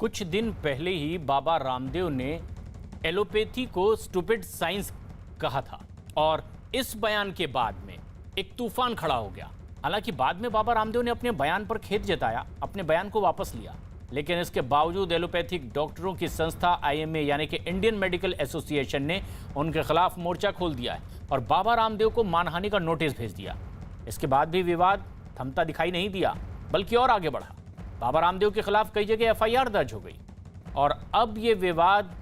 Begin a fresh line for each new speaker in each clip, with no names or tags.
कुछ दिन पहले ही बाबा रामदेव ने एलोपैथी को स्टूपिड साइंस कहा था और इस बयान के बाद में एक तूफान खड़ा हो गया। हालांकि बाद में बाबा रामदेव ने अपने बयान पर खेद जताया, अपने बयान को वापस लिया, लेकिन इसके बावजूद एलोपैथिक डॉक्टरों की संस्था आईएमए यानी कि इंडियन मेडिकल एसोसिएशन ने उनके खिलाफ मोर्चा खोल दिया है और बाबा रामदेव को मानहानि का नोटिस भेज दिया। इसके बाद भी विवाद थमता दिखाई नहीं दिया, बल्कि और आगे बढ़ा। बाबा रामदेव के खिलाफ कई जगह एफआईआर दर्ज हो गई और अब ये विवाद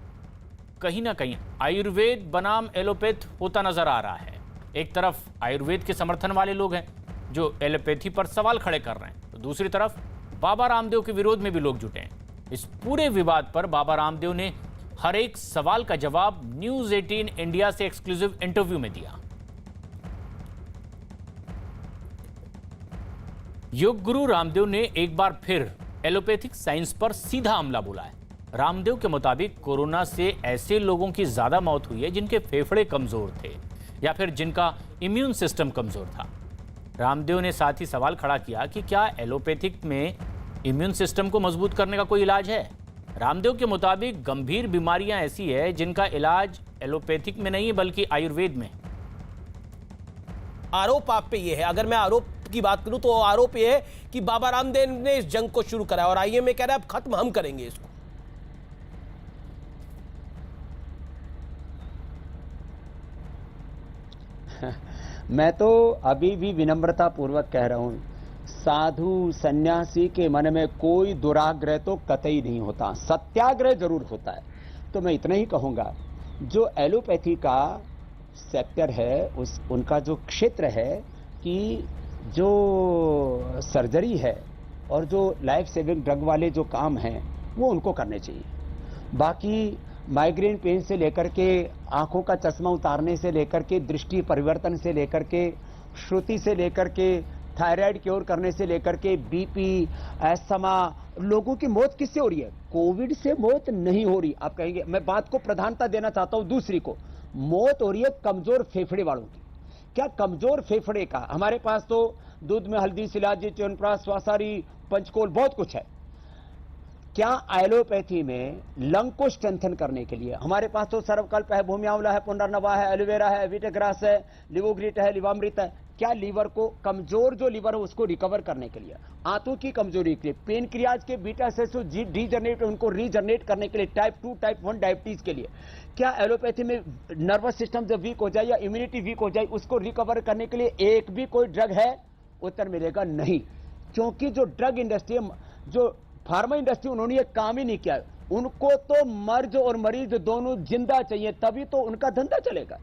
कहीं ना कहीं आयुर्वेद बनाम एलोपैथ होता नजर आ रहा है। एक तरफ आयुर्वेद के समर्थन वाले लोग हैं जो एलोपैथी पर सवाल खड़े कर रहे हैं, तो दूसरी तरफ बाबा रामदेव के विरोध में भी लोग जुटे हैं। इस पूरे विवाद पर बाबा रामदेव ने हर एक सवाल का जवाब न्यूज 18 इंडिया से एक्सक्लूसिव इंटरव्यू में दिया। योग गुरु रामदेव ने एक बार फिर एलोपैथिक साइंस पर सीधा हमला बोला है। रामदेव के मुताबिक कोरोना से ऐसे लोगों की ज्यादा मौत हुई है जिनके फेफड़े कमजोर थे या फिर जिनका इम्यून सिस्टम कमजोर था। रामदेव ने साथ ही सवाल खड़ा किया कि क्या एलोपैथिक में इम्यून सिस्टम को मजबूत करने का कोई इलाज है। रामदेव के मुताबिक गंभीर बीमारियां ऐसी है जिनका इलाज एलोपैथिक में नहीं बल्कि आयुर्वेद में।
आरोप आप पे ये है, अगर मैं आरोप की बात करूं तो आरोप ये है कि बाबा रामदेव ने इस जंग को शुरू करा और आईएमए कह रहा है अब खत्म हम करेंगे इसको।
मैं तो अभी भी विनम्रता पूर्वक कह रहा हूं, साधु सन्यासी के मन में कोई दुराग्रह तो कतई नहीं होता, सत्याग्रह जरूर होता है। तो मैं इतना ही कहूंगा, जो एलोपैथी का सेक्टर है उनका जो क्षेत्र है कि जो सर्जरी है और जो लाइफ सेविंग ड्रग वाले जो काम हैं वो उनको करने चाहिए। बाकी माइग्रेन पेन से लेकर के आंखों का चश्मा उतारने से लेकर के दृष्टि परिवर्तन से लेकर के श्रुति से लेकर के थायराइड क्योर करने से लेकर के बीपी एस्थमा, लोगों की मौत किससे हो रही है? कोविड से मौत नहीं हो रही। आप कहेंगे, मैं बात को प्रधानता देना चाहता हूं दूसरी को, मौत हो रही है कमजोर फेफड़े वालों की। क्या कमजोर फेफड़े का? हमारे पास तो दूध में हल्दी, शिलाजी, च्यवनप्राश, स्वासारी, पंचकोल बहुत कुछ है। क्या एलोपैथी में लंग को स्ट्रेंथन करने के लिए हमारे पास तो सर्वकल्प है, भूमि आंवला है, पुनर्नवा है, एलोवेरा है, वीटाग्रास है, लिवोग्रिट है, लिवामृत है। क्या लीवर को, कमजोर जो लीवर है उसको रिकवर करने के लिए, आंतों की कमजोरी के लिए, पेनक्रियाज के बीटा सेल्स डीजनरेट उनको रीजनरेट करने के लिए, टाइप 2 टाइप 1 डायबिटीज के लिए, क्या एलोपैथी में नर्वस सिस्टम जब वीक हो जाए या इम्यूनिटी वीक हो जाए उसको रिकवर करने के लिए एक भी कोई ड्रग है? उत्तर मिलेगा नहीं, क्योंकि जो ड्रग इंडस्ट्री, जो फार्मा इंडस्ट्री, उन्होंने ये काम ही नहीं किया। उनको तो मर्ज और मरीज दोनों जिंदा चाहिए, तभी तो उनका धंधा चलेगा।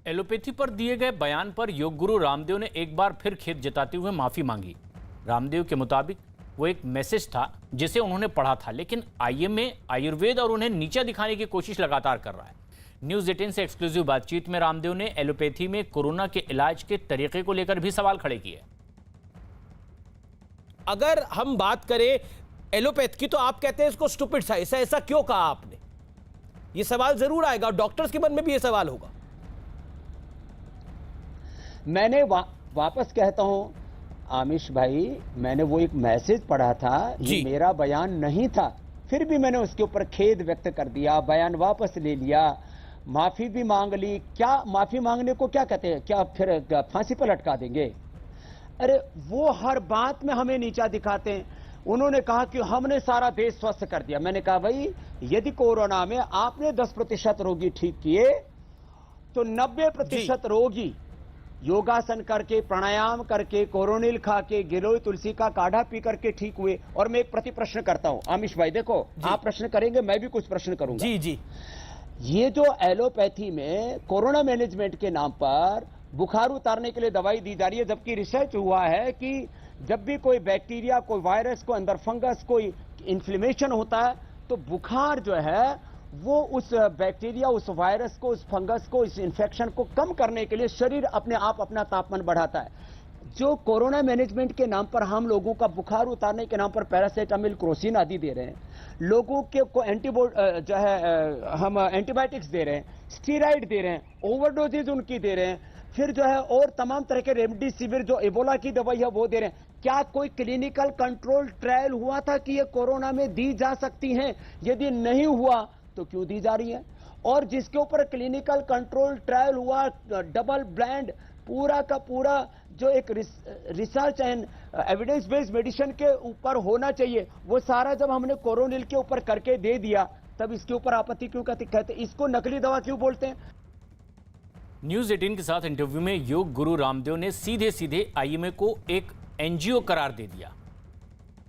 एलोपैथी पर दिए गए बयान पर योग गुरु रामदेव ने एक बार फिर खेद जताते हुए माफी मांगी। रामदेव के मुताबिक वो एक मैसेज था जिसे उन्होंने पढ़ा था, लेकिन आईएमए आयुर्वेद और उन्हें नीचा दिखाने की कोशिश लगातार कर रहा है। न्यूज 18 से एक्सक्लूसिव बातचीत में रामदेव ने एलोपैथी में कोरोना के इलाज के तरीके को लेकर भी सवाल खड़े किए।
अगर हम बात करें एलोपैथ की तो आप कहते हैं इसको स्टूपिड साइंस है, ऐसा क्यों कहा आपने? ये सवाल जरूर आएगा, डॉक्टर्स के मन में भी ये सवाल होगा।
मैंने वापस कहता हूं आमिश भाई, मैंने वो एक मैसेज पढ़ा था, ये मेरा बयान नहीं था, फिर भी मैंने उसके ऊपर खेद व्यक्त कर दिया, बयान वापस ले लिया, माफी भी मांग ली। क्या माफी मांगने को क्या कहते हैं? क्या फिर फांसी पर लटका देंगे? अरे वो हर बात में हमें नीचा दिखाते हैं। उन्होंने कहा कि हमने सारा देश स्वस्थ कर दिया। मैंने कहा भाई, यदि कोरोना में आपने 10% रोगी ठीक किए तो 90% रोगी योगासन करके, प्राणायाम करके, कोरोनिल खा के, गिलोय तुलसी का काढ़ा पी करके ठीक हुए। और मैं एक प्रति प्रश्न करता हूं आमिश भाई, देखो आप प्रश्न करेंगे, मैं भी कुछ प्रश्न करूंगा।
जी जी,
ये जो एलोपैथी में कोरोना मैनेजमेंट के नाम पर बुखार उतारने के लिए दवाई दी जा रही है, जबकि रिसर्च हुआ है कि जब भी कोई बैक्टीरिया, कोई वायरस, कोई अंदर फंगस, कोई इन्फ्लेमेशन होता है तो बुखार जो है वो उस बैक्टीरिया, उस वायरस को, उस फंगस को, इस इंफेक्शन को कम करने के लिए शरीर अपने आप अपना तापमान बढ़ाता है। जो कोरोना मैनेजमेंट के नाम पर हम लोगों का बुखार उतारने के नाम पर पैरासीटामोल, क्रोसिन आदि दे रहे हैं, लोगों के को हम एंटीबायोटिक्स दे रहे हैं, स्टीराइड दे रहे हैं, ओवरडोजेज उनकी दे रहे हैं, फिर जो है और तमाम तरह के रेमडेसिविर जो एबोला की दवाई है वो दे रहे हैं। क्या कोई क्लिनिकल कंट्रोल ट्रायल हुआ था कि ये कोरोना में दी जा सकती हैं? यदि नहीं हुआ तो क्यों दी जा रही है? और जिसके ऊपर क्लिनिकल कंट्रोल ट्रायल हुआ, डबल ब्लाइंड पूरा का पूरा जो एक research and evidence based medicine के ऊपर होना चाहिए, वो सारा जब हमने कोरोनिल के ऊपर करके दे दिया, तब इसके ऊपर आपत्ति क्यों कहते? इसको नकली दवा क्यों बोलते हैं?
न्यूज 18 के साथ इंटरव्यू में योग गुरु रामदेव ने सीधे सीधे आईएमए को एक एनजीओ करार दे दिया।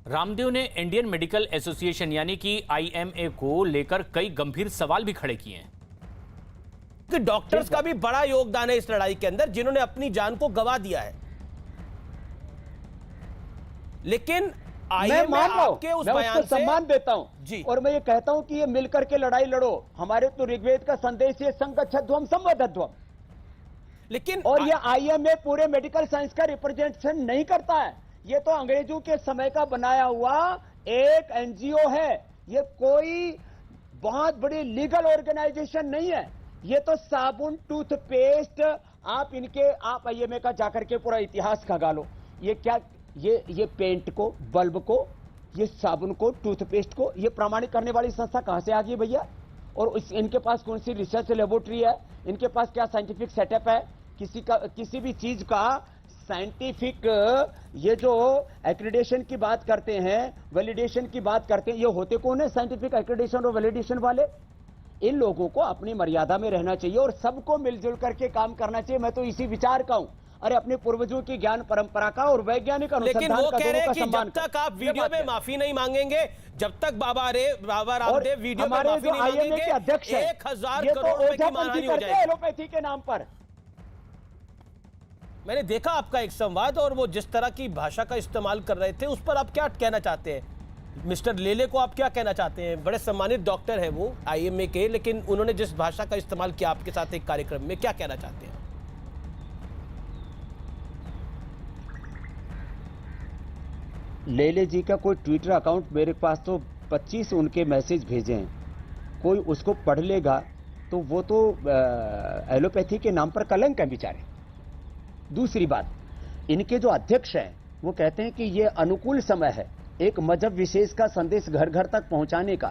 रामदेव ने इंडियन मेडिकल एसोसिएशन यानी कि आईएमए को लेकर कई गंभीर सवाल भी खड़े किए हैं
कि डॉक्टर्स का भी बड़ा योगदान है इस लड़ाई के अंदर, जिन्होंने अपनी जान को गंवा दिया है। लेकिन
मैं मान रहा हूं,
आपके उस
मैं
बयान
उसको सम्मान देता हूं
जी,
और मैं ये कहता हूं कि ये मिलकर के लड़ाई लड़ो। हमारे तो ऋग्वेद का संदेश ये संगच्छध्वम संवदध्वम,
लेकिन
और ये आईएमए पूरे मेडिकल साइंस का रिप्रेजेंटेशन नहीं करता है। ये तो अंग्रेजों के समय का बनाया हुआ एक एनजीओ है। ये कोई बहुत बड़ी लीगल ऑर्गेनाइजेशन नहीं है। ये तो साबुन, टूथपेस्ट, आप आईएमए का जाकर के पूरा इतिहास खंगा लो। ये क्या, ये पेंट को, बल्ब को, ये साबुन को, टूथपेस्ट को ये प्रमाणित करने वाली संस्था कहां से आ गई भैया? और इनके पास कौन सी रिसर्च लेबोरेटरी है? इनके पास क्या साइंटिफिक सेटअप है? किसी भी चीज का साइंटिफिक, ये जो एक्रेडिटेशन की बात करते हैं, वैलिडेशन की बात करते हैं, ये होते कौन है साइंटिफिक एक्रेडिटेशन और वैलिडेशन वाले? इन लोगों को अपनी मर्यादा में रहना चाहिए और सबको मिलजुल करके काम करना चाहिए। मैं तो इसी विचार का हूं। अरे अपने पूर्वजों की ज्ञान परंपरा का और वैज्ञानिक अनुसंधान
लेकिन वो
का
कह रहे हैं कि
सम्मान
जब तक आप वीडियो में माफी नहीं मांगेंगे, जब तक बाबा रामदेव वीडियो में माफी नहीं मांगेंगे,
अध्यक्ष
1000 करोड़ रुपए की मानहानि हो जाएगी।
एलोपैथी के नाम पर
मैंने देखा आपका एक संवाद, और वो जिस तरह की भाषा का इस्तेमाल कर रहे थे उस पर आप क्या कहना चाहते हैं? मिस्टर लेले को आप क्या कहना चाहते हैं? बड़े सम्मानित डॉक्टर हैं वो आईएमए के, लेकिन उन्होंने जिस भाषा का इस्तेमाल किया आपके साथ एक कार्यक्रम में, क्या कहना चाहते हैं?
लेले जी का कोई ट्विटर अकाउंट मेरे पास तो 25 उनके मैसेज भेजे हैं। कोई उसको पढ़ लेगा तो वो तो एलोपैथी के नाम पर कलंक है बेचारे। दूसरी बात, इनके जो अध्यक्ष हैं वो कहते हैं कि ये अनुकूल समय है एक मजहब विशेष का संदेश घर घर तक पहुंचाने का,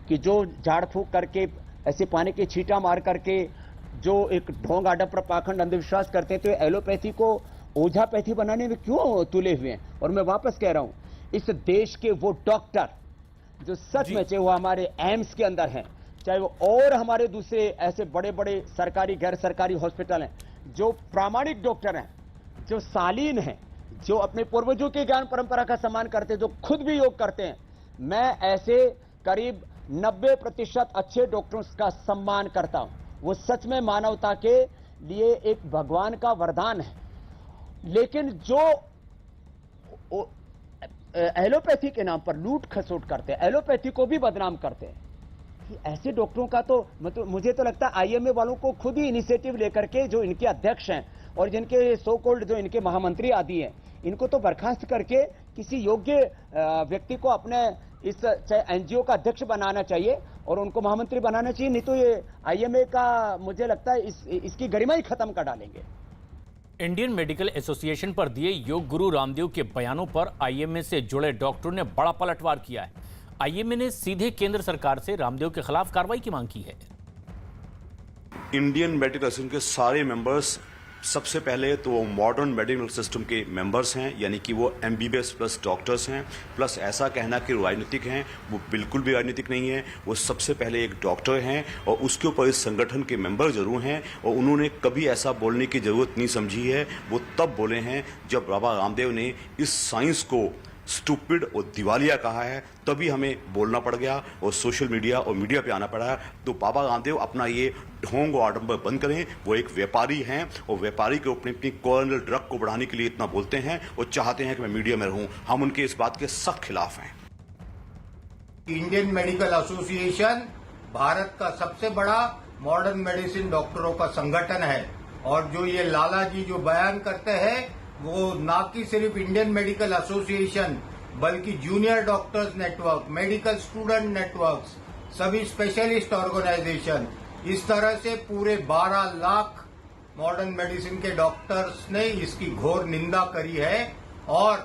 कि जो झाड़ फूक करके, ऐसे पानी के छींटा मार करके जो एक ढोंग आडम्बर पाखंड अंधविश्वास करते हैं, तो एलोपैथी को ओझापैथी बनाने में क्यों तुले हुए हैं? और मैं वापस कह रहा हूं, इस देश के वो डॉक्टर जो सच में, चाहे वो हमारे एम्स के अंदर हैं, चाहे वो और हमारे दूसरे ऐसे बड़े बड़े सरकारी गैर सरकारी हॉस्पिटल हैं, जो प्रामाणिक डॉक्टर हैं, जो सालीन हैं, जो अपने पूर्वजों की ज्ञान परंपरा का सम्मान करते हैं, जो खुद भी योग करते हैं, मैं ऐसे करीब 90% अच्छे डॉक्टरों का सम्मान करता हूं। वो सच में मानवता के लिए एक भगवान का वरदान है। लेकिन जो एलोपैथी के नाम पर लूट खसोट करते हैं, एलोपैथी को भी बदनाम करते हैं, ऐसे डॉक्टरों का तो मतलब मुझे तो लगता है आईएमए वालों को खुद ही इनिशिएटिव लेकर के, जो इनके अध्यक्ष हैं और जिनके सो कॉल्ड जो इनके महामंत्री आदि हैं, इनको तो बर्खास्त करके किसी योग्य व्यक्ति को अपने इस एनजीओ का अध्यक्ष बनाना चाहिए और उनको महामंत्री बनाना चाहिए। नहीं तो ये आईएमए का मुझे लगता है इसकी गरिमा ही खत्म कर डालेंगे।
इंडियन मेडिकल एसोसिएशन पर दिए योग गुरु रामदेव के बयानों पर आईएमए से जुड़े डॉक्टरों ने बड़ा पलटवार किया है। आईएमए ने सीधे केंद्र सरकार से रामदेव के खिलाफ कार्रवाई की मांग की है।
इंडियन मेडिकल एसोसिएशन के सारे मेंबर्स सबसे पहले तो वो मॉडर्न मेडिकल सिस्टम के मेंबर्स हैं, यानी कि वो एमबीबीएस प्लस डॉक्टर्स हैं। प्लस ऐसा कहना कि राजनीतिक हैं, वो बिल्कुल भी राजनीतिक नहीं है। वो सबसे पहले एक डॉक्टर हैं और उसके ऊपर इस संगठन के मेंबर जरूर हैं, और उन्होंने कभी ऐसा बोलने की जरूरत नहीं समझी है। वो तब बोले हैं जब बाबा रामदेव ने इस साइंस को स्टूपिड और दिवालिया कहा है, तभी हमें बोलना पड़ गया और सोशल मीडिया और मीडिया पे आना पड़ा। तो बाबा रामदेव अपना ये ढोंग और आडंबर बंद करें। वो एक व्यापारी हैं और व्यापारी के अपनी कॉर्नल ड्रग को बढ़ाने के लिए इतना बोलते हैं और चाहते हैं कि मैं मीडिया में रहूं। हम उनके इस बात के सख्त खिलाफ हैं।
इंडियन मेडिकल एसोसिएशन भारत का सबसे बड़ा मॉडर्न मेडिसिन डॉक्टरों का संगठन है, और जो ये लाला जी जो बयान करते हैं, वो ना कि सिर्फ इंडियन मेडिकल एसोसिएशन बल्कि junior doctors network, medical student networks, सभी स्पेशलिस्ट ऑर्गेनाइजेशन, इस तरह से पूरे 12 लाख मॉडर्न मेडिसिन के डॉक्टर्स ने इसकी घोर निंदा करी है और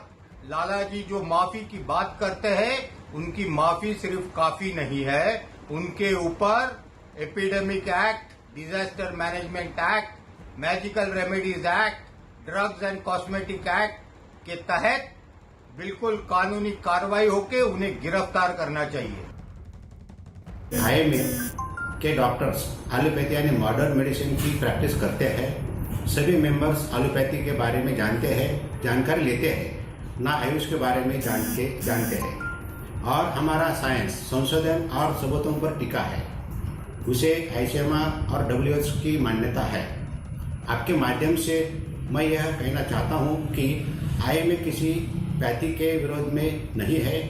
लाला जी जो माफी की बात करते हैं उनकी माफी सिर्फ काफी नहीं है, उनके ऊपर epidemic act, disaster management act, magical remedies act, drugs and cosmetic act के तहत बिल्कुल कानूनी कार्रवाई होकर उन्हें गिरफ्तार करना चाहिए।
आईएमए के डॉक्टर्स एलोपैथी यानी मॉडर्न मेडिसिन की प्रैक्टिस करते हैं। सभी मेंबर्स एलोपैथी के बारे में जानते हैं, जानकारी लेते हैं, ना आयुष के बारे में जानते हैं और हमारा साइंस संशोधन और सबूतों पर टिका है, उसे आईसीएमआर और डब्ल्यूएच की मान्यता है। आपके माध्यम से मैं यह कहना चाहता हूं कि आईएमए किसी पैथी के विरोध में नहीं है,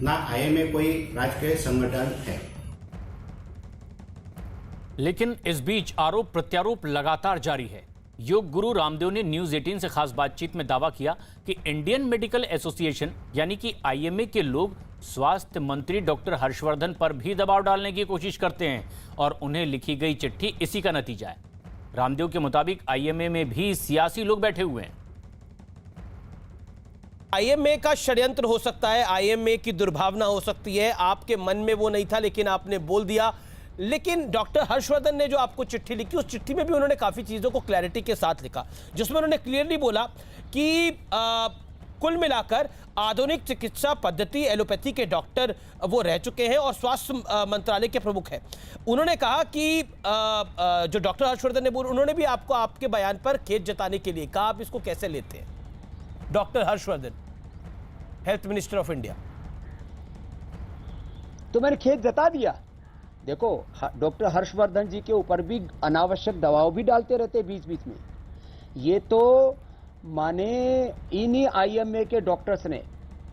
ना आईएमए कोई राजकीय संगठन है।
लेकिन इस बीच आरोप प्रत्यारोप लगातार जारी है। योग गुरु रामदेव ने न्यूज 18 से खास बातचीत में दावा किया कि इंडियन मेडिकल एसोसिएशन यानी कि आईएमए के लोग स्वास्थ्य मंत्री डॉक्टर हर्षवर्धन पर भी दबाव डालने की कोशिश करते हैं और उन्हें लिखी गई चिट्ठी इसी का नतीजा है। रामदेव के मुताबिक आईएमए में भी सियासी लोग बैठे हुए हैं।
आईएमए का षड्यंत्र हो सकता है, आईएमए की दुर्भावना हो सकती है, आपके मन में वो नहीं था लेकिन आपने बोल दिया। लेकिन डॉक्टर हर्षवर्धन ने जो आपको चिट्ठी लिखी, उस चिट्ठी में भी उन्होंने काफ़ी चीज़ों को क्लैरिटी के साथ लिखा, जिसमें उन्होंने क्लियरली बोला कि कुल मिलाकर आधुनिक चिकित्सा पद्धति एलोपैथी के डॉक्टर वो रह चुके हैं और स्वास्थ्य मंत्रालय के प्रमुख हैं। उन्होंने कहा कि जो डॉक्टर हर्षवर्धन ने बोला, उन्होंने भी आपको आपके बयान पर खेद जताने के लिए कहा। आप इसको कैसे लेते हैं? Doctor Harshvardhan, health minister of India.
तो मैंने खेद जता दिया। देखो, डॉक्टर हर्षवर्धन जी के ऊपर भी अनावश्यक दबाव भी डालते रहते बीच बीच में। ये तो माने इन्हीं आईएमए के डॉक्टर्स ने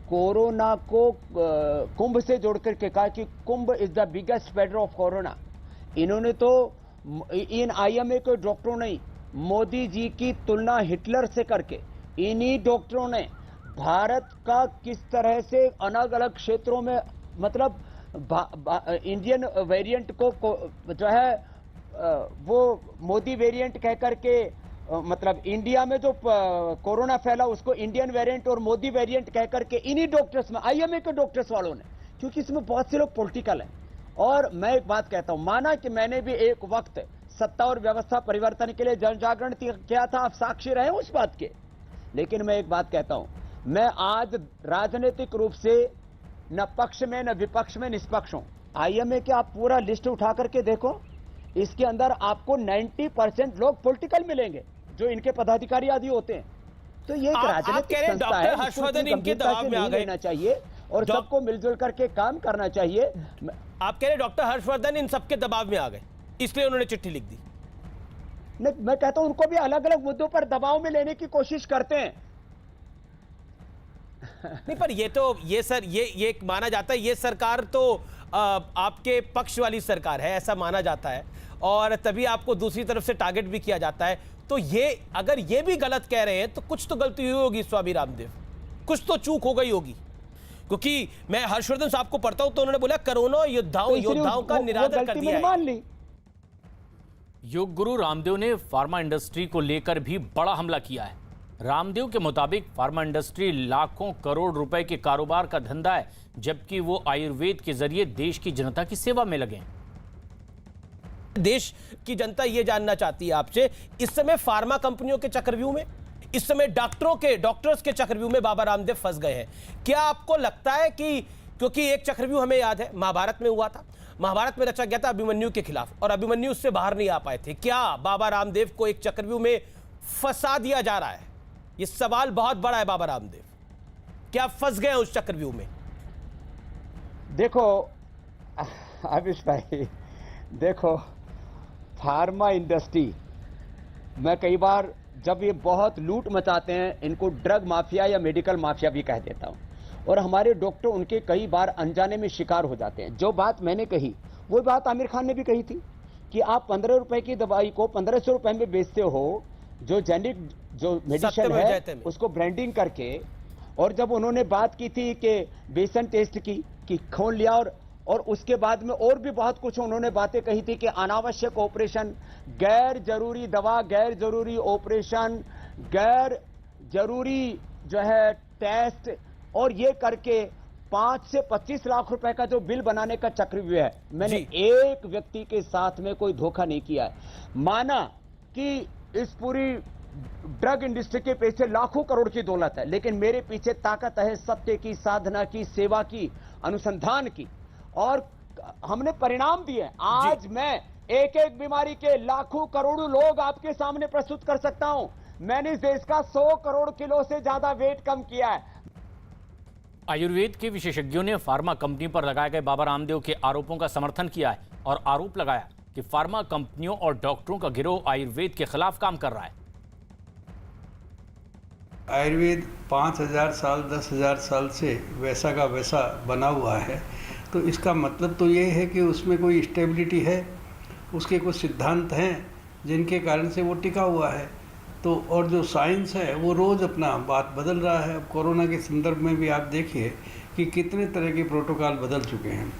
कोरोना को कुंभ से जोड़ करके कहा कि Kumbh is the biggest spreader of corona. इन्होंने तो इन आईएमए के डॉक्टरों ने मोदी जी की तुलना हिटलर से करके इन्हीं डॉक्टरों ने भारत का किस तरह से अलग अलग क्षेत्रों में मतलब इंडियन वेरिएंट को जो है वो मोदी वेरिएंट कह करके मतलब इंडिया में जो कोरोना फैला उसको इंडियन वेरिएंट और मोदी वेरिएंट कह करके इन्हीं डॉक्टर्स में आईएमए के डॉक्टर्स वालों ने, क्योंकि इसमें बहुत से लोग पॉलिटिकल हैं। और मैं एक बात कहता हूं, माना कि मैंने भी एक वक्त सत्ता और व्यवस्था परिवर्तन के लिए जन जागरण किया था, आप साक्षी रहे उस बात के। लेकिन मैं एक बात कहता हूं, मैं आज राजनीतिक रूप से न पक्ष में न विपक्ष में निष्पक्ष हूं। आईएमए के आप पूरा लिस्ट उठा करके देखो, इसके अंदर आपको 90% लोग पॉलिटिकल मिलेंगे जो इनके पदाधिकारी आदि होते हैं। तो ये एक राजनीतिक संस्था है,
हर्षवर्धन इनके दबाव में आ गए
लेना चाहिए और सबको मिलजुल करके काम करना चाहिए।
आप कह रहे डॉक्टर हर्षवर्धन इन सबके दबाव में आ गए, इसलिए उन्होंने चिट्ठी लिख दी।
नहीं, मैं कहता हूं उनको भी अलग अलग मुद्दों पर दबाव में लेने की कोशिश करते हैं।
नहीं, पर ये माना जाता है, ये सरकार तो आपके पक्ष वाली सरकार है, ऐसा माना जाता है और तभी आपको दूसरी तरफ से टारगेट भी किया जाता है। तो ये अगर ये भी गलत कह रहे हैं तो कुछ तो गलती हुई होगी स्वामी रामदेव, कुछ तो चूक हो गई होगी। क्योंकि मैं हर्षवर्धन साहब को पढ़ता हूं तो उन्होंने बोला कोरोना योद्धाओं का निरादर कर दिया है।
योग गुरु रामदेव ने फार्मा इंडस्ट्री को लेकर भी बड़ा हमला किया है। रामदेव के मुताबिक फार्मा इंडस्ट्री लाखों करोड़ रुपए के कारोबार का धंधा है, जबकि वो आयुर्वेद के जरिए देश की जनता की सेवा में लगे।
देश की जनता ये जानना चाहती है आपसे, इस समय फार्मा कंपनियों के चक्रव्यूह में, इस समय डॉक्टर्स के चक्रव्यूह में बाबा रामदेव फंस गए हैं। क्या आपको लगता है कि, क्योंकि एक चक्रव्यूह हमें याद है महाभारत में हुआ था, महाभारत में रचा गया था अभिमन्यु के खिलाफ और अभिमन्यु उससे बाहर नहीं आ पाए थे। क्या बाबा रामदेव को एक चक्रव्यूह में फंसा दिया जा रहा है? ये सवाल बहुत बड़ा है बाबा रामदेव, क्या फंस गए उस चक्रव्यूह में?
देखो आयुष भाई, देखो फार्मा इंडस्ट्री, मैं कई बार जब ये बहुत लूट मचाते हैं इनको ड्रग माफिया या मेडिकल माफिया भी कह देता हूं, और हमारे डॉक्टर उनके कई बार अनजाने में शिकार हो जाते हैं। जो बात मैंने कही वो बात आमिर खान ने भी कही थी कि आप 15 रुपए की दवाई को 1500 रुपए में बेचते हो, जो जेनिक जो मेडिसिन है उसको ब्रांडिंग करके। और जब उन्होंने बात की थी कि बेसन टेस्ट की खोल लिया और उसके बाद में और भी बहुत कुछ उन्होंने बातें कही थी कि अनावश्यक ऑपरेशन गैर जरूरी दवा, गैर जरूरी ऑपरेशन, गैर जरूरी जो है टेस्ट, और ये करके 5 से 25 लाख रुपए का जो बिल बनाने का चक्रव्यूह है, मैंने एक व्यक्ति के साथ में कोई धोखा नहीं किया है। माना कि इस पूरी ड्रग इंडस्ट्री के पीछे लाखों करोड़ की दौलत है, लेकिन मेरे पीछे ताकत है सत्य की, साधना की, सेवा की, अनुसंधान की, और हमने परिणाम दिए। आज मैं एक एक बीमारी के लाखों करोड़ों लोग आपके सामने प्रस्तुत कर सकता हूं। मैंने इस देश का 100 करोड़ किलो से ज्यादा वेट कम किया है।
आयुर्वेद के विशेषज्ञों ने फार्मा कंपनी पर लगाए गए बाबा रामदेव के आरोपों का समर्थन किया है और आरोप लगाया कि फार्मा कंपनियों और डॉक्टरों का गिरोह आयुर्वेद के खिलाफ काम कर रहा है।
आयुर्वेद 5000 साल 10,000 साल से वैसा का वैसा बना हुआ है, तो इसका मतलब तो ये है कि उसमें कोई स्टेबिलिटी है, उसके कुछ सिद्धांत हैं जिनके कारण से वो टिका हुआ है। तो और जो साइंस है वो रोज़ अपना बात बदल रहा है। अब कोरोना के संदर्भ में भी आप देखिए कि कितने तरह के प्रोटोकॉल बदल चुके हैं,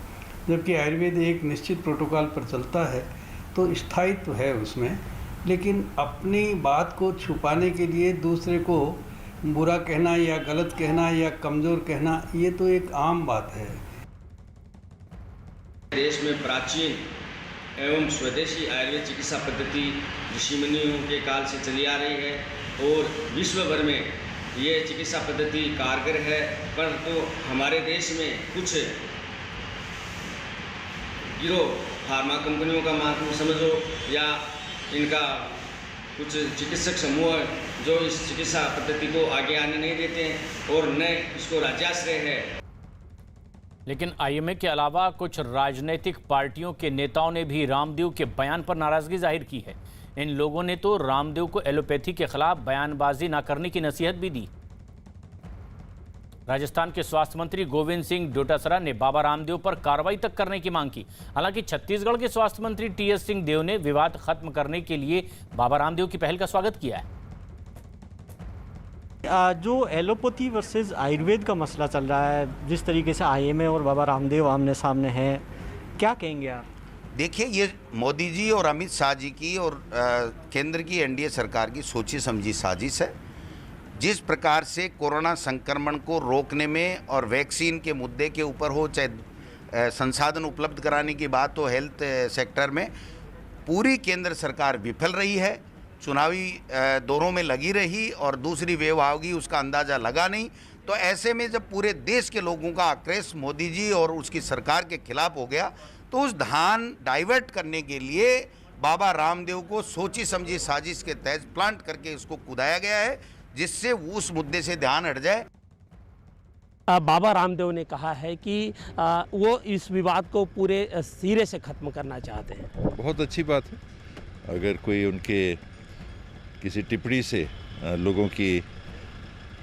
जबकि आयुर्वेद एक निश्चित प्रोटोकॉल पर चलता है, तो स्थायित्व है उसमें। लेकिन अपनी बात को छुपाने के लिए दूसरे को बुरा कहना या गलत कहना या कमज़ोर कहना, ये तो एक आम बात है।
देश में प्राचीन एवं स्वदेशी आयुर्वेद चिकित्सा पद्धति ऋषि मुनियों के काल से चली आ रही है और विश्व भर में ये चिकित्सा पद्धति कारगर है, परंतु हमारे देश में कुछ गिरोह फार्मा कंपनियों का माध्यम समझो या इनका कुछ चिकित्सक समूह जो इस चिकित्सा पद्धति को आगे आने नहीं देते हैं और न इसको राज्याश्रय है।
लेकिन आईएमए के अलावा कुछ राजनीतिक पार्टियों के नेताओं ने भी रामदेव के बयान पर नाराजगी जाहिर की है। इन लोगों ने तो रामदेव को एलोपैथी के खिलाफ बयानबाजी न करने की नसीहत भी दी। राजस्थान के स्वास्थ्य मंत्री गोविंद सिंह डोटासरा ने बाबा रामदेव पर कार्रवाई तक करने की मांग की। हालांकि छत्तीसगढ़ के स्वास्थ्य मंत्री टीएस सिंहदेव ने विवाद खत्म करने के लिए बाबा रामदेव की पहल का स्वागत किया है।
जो एलोपैथी वर्सेस आयुर्वेद का मसला चल रहा है, जिस तरीके से आईएमए और बाबा रामदेव आमने सामने हैं, क्या कहेंगे आप?
देखिए, ये मोदी जी और अमित शाह जी की और केंद्र की एनडीए सरकार की सोची समझी साजिश है। जिस प्रकार से कोरोना संक्रमण को रोकने में और वैक्सीन के मुद्दे के ऊपर हो, चाहे संसाधन उपलब्ध कराने की बात हो, हेल्थ सेक्टर में पूरी केंद्र सरकार विफल रही है। चुनावी दौरों में लगी रही और दूसरी वेव आओगी उसका अंदाज़ा लगा नहीं। तो ऐसे में जब पूरे देश के लोगों का आक्रोश मोदी जी और उसकी सरकार के खिलाफ हो गया, तो उस ध्यान डाइवर्ट करने के लिए बाबा रामदेव को सोची समझी साजिश के तहत प्लांट करके उसको कूदाया गया है, जिससे उस मुद्दे से ध्यान हट जाए।
बाबा रामदेव ने कहा है कि वो इस विवाद को पूरे सिरे से खत्म करना चाहते हैं।
बहुत अच्छी बात है। अगर कोई उनके किसी टिप्पणी से लोगों की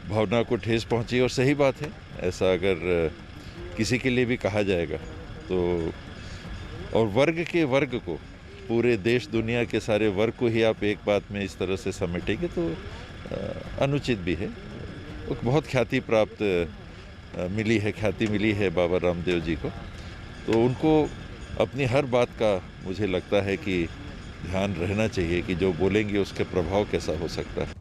भावना को ठेस पहुंची, और सही बात है, ऐसा अगर किसी के लिए भी कहा जाएगा तो, और वर्ग को, पूरे देश दुनिया के सारे वर्ग को ही आप एक बात में इस तरह से समेटेंगे तो अनुचित भी है। एक बहुत ख्याति मिली है बाबा रामदेव जी को, तो उनको अपनी हर बात का मुझे लगता है कि ध्यान रहना चाहिए कि जो बोलेंगे उसके प्रभाव कैसा हो सकता है।